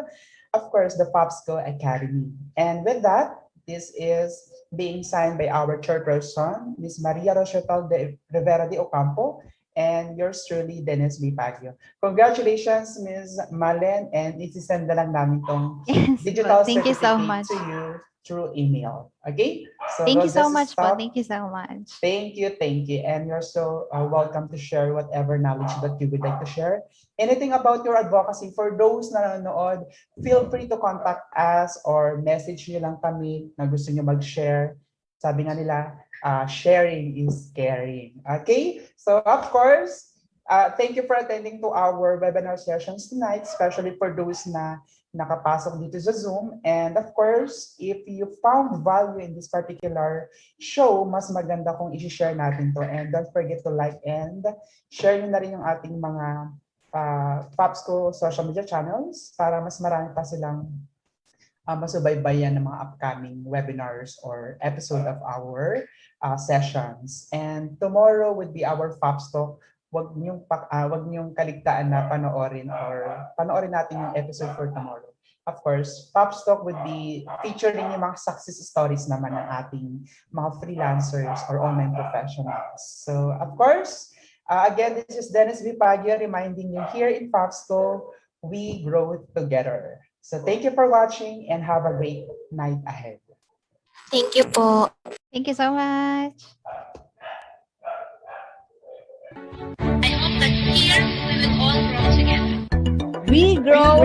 Speaker 16: of course, the FOPSCo Academy. And with that, this is being signed by our chairperson, Ms. Maria Rochetal de Rivera de Ocampo, and yours truly, Dennis B. Pagio. Congratulations, Ms. Malen, and isisend na lang namin tong digital
Speaker 18: Thank you so
Speaker 16: certificate
Speaker 18: much.
Speaker 16: to you through email. Okay? So
Speaker 18: Thank
Speaker 16: we'll
Speaker 18: you so
Speaker 16: just
Speaker 18: much
Speaker 16: stop.
Speaker 18: po. Thank you so much.
Speaker 16: Thank you. And you're so welcome to share whatever knowledge that you would like to share. Anything about your advocacy, for those na nanonood, feel free to contact us or message nyo lang kami na gusto nyo mag-share. Sabi nga nila, sharing is caring. Okay? So of course, thank you for attending to our webinar sessions tonight, especially for those na nakapasok dito sa Zoom. And of course, if you found value in this particular show, mas maganda kung i-share natin to. And don't forget to like and share nyo na rin yung ating mga FOPSCo social media channels para mas marami pa silang masubaybayan ng mga upcoming webinars or episode of our sessions. And tomorrow would be our FOPSCo. Wag niyong kaligtaan na panoorin natin yung episode for tomorrow. Of course, Pops Talk would be featuring yung mga success stories naman ng ating mga freelancers or online professionals. So, of course, again, this is Dennis Vipagio reminding you here in FOPSCo, we grow together. So, thank you for watching and have a great night ahead.
Speaker 13: Thank you po.
Speaker 18: Thank you so much.
Speaker 1: I hope that here we will all grow together.
Speaker 17: We grow